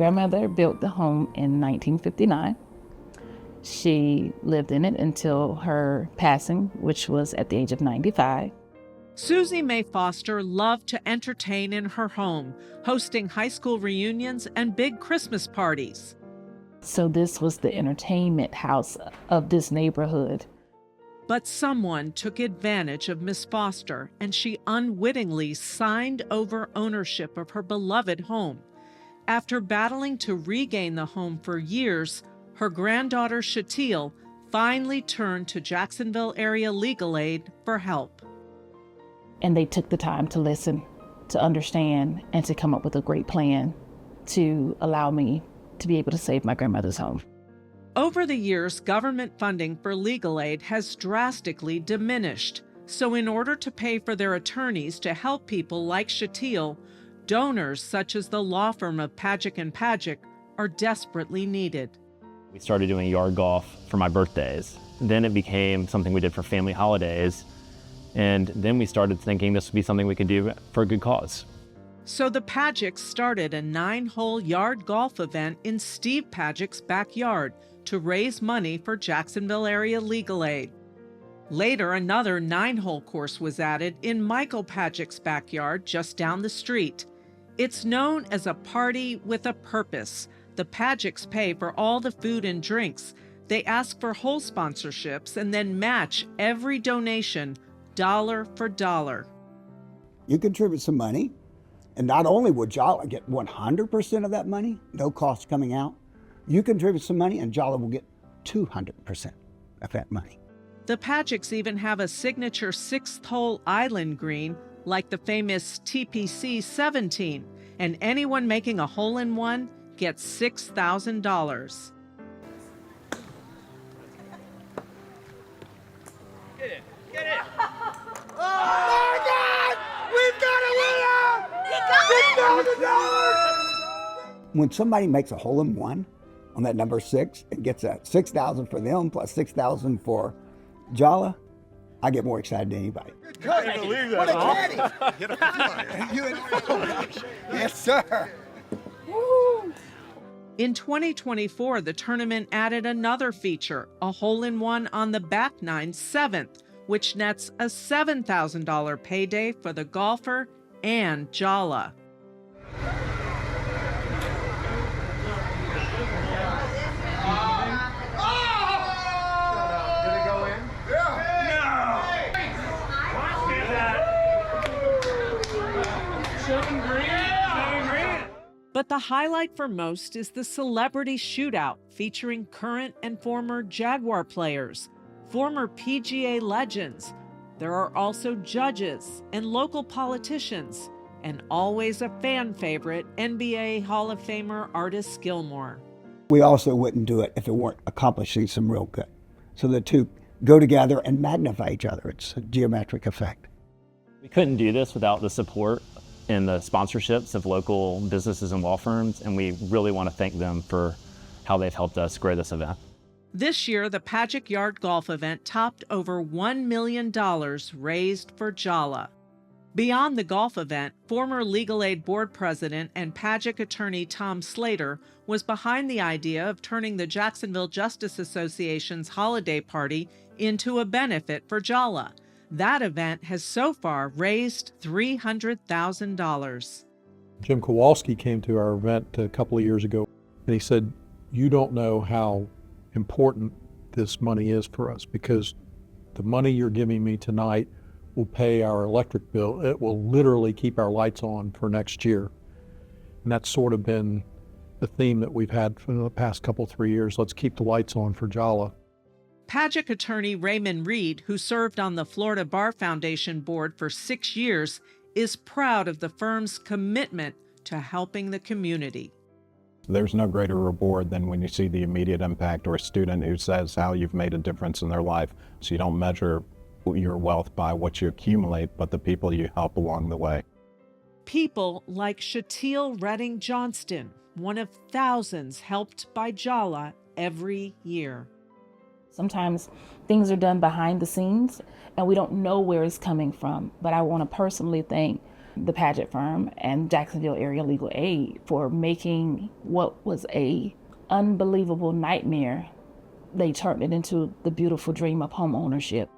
grandmother built the home in 1959. She lived in it until her passing, which was at the age of 95. Susie Mae Foster loved to entertain in her home, hosting high school reunions and big Christmas parties. So this was the entertainment house of this neighborhood. But someone took advantage of Miss Foster, and she unwittingly signed over ownership of her beloved home. After battling to regain the home for years, her granddaughter Shatil finally turned to Jacksonville Area Legal Aid for help. And they took the time to listen, to understand, and to come up with a great plan to allow me to be able to save my grandmother's home. Over the years, government funding for legal aid has drastically diminished. So in order to pay for their attorneys to help people like Shatil, donors such as the law firm of Pajcic Pajcic are desperately needed. We started doing yard golf for my birthdays. Then it became something we did for family holidays. And then we started thinking this would be something we could do for a good cause. So the Pajcics started a 9-hole yard golf event in Steve Pajcic's backyard to raise money for Jacksonville Area Legal Aid. Later, another 9-hole course was added in Michael Pajcic's backyard just down the street. It's known as a party with a purpose. The Pajcics pay for all the food and drinks. They ask for whole sponsorships and then match every donation dollar for dollar. You contribute some money, and not only would JALA get 100% of that money, no cost coming out, you contribute some money and JALA will get 200% of that money. The Pajcics even have a signature 6th-hole island green like the famous TPC 17, and anyone making a hole-in-one gets $6,000. Get it! Get it! Oh my God! We've got a winner! $6,000! When somebody makes a hole-in-one on that number 6 and gets a $6,000 for them plus $6,000 for JALA, I get more excited than anybody. I can't believe that. What a caddy! Oh gosh. Yes, sir. Woo. In 2024, the tournament added another feature, a hole-in-one on the back nine 7th, which nets a $7,000 payday for the golfer and JALA. But the highlight for most is the celebrity shootout featuring current and former Jaguar players, former PGA legends. There are also judges and local politicians, and always a fan favorite, NBA Hall of Famer Artis Gilmore. We also wouldn't do it if it weren't accomplishing some real good. So the two go together and magnify each other. It's a geometric effect. We couldn't do this without the support and the sponsorships of local businesses and law firms, and we really want to thank them for how they've helped us grow this event. This year, the Pajcic Yard Golf event topped over $1 million raised for JALA. Beyond the golf event, former Legal Aid Board President and Pajcic attorney Tom Slater was behind the idea of turning the Jacksonville Justice Association's holiday party into a benefit for JALA. That event has so far raised $300,000. Jim Kowalski came to our event a couple of years ago, and he said, "You don't know how important this money is for us, because the money you're giving me tonight will pay our electric bill. It will literally keep our lights on for next year." And that's sort of been the theme that we've had for the past couple, 3 years. Let's keep the lights on for JALA. Pajcic attorney Raymond Reed, who served on the Florida Bar Foundation board for 6 years, is proud of the firm's commitment to helping the community. There's no greater reward than when you see the immediate impact, or a student who says how you've made a difference in their life. So you don't measure your wealth by what you accumulate, but the people you help along the way. People like Shatil Redding Johnston, one of thousands helped by JALA every year. Sometimes things are done behind the scenes and we don't know where it's coming from. But I want to personally thank the Pajcic firm and Jacksonville Area Legal Aid for making what was a unbelievable nightmare. They turned it into the beautiful dream of home ownership.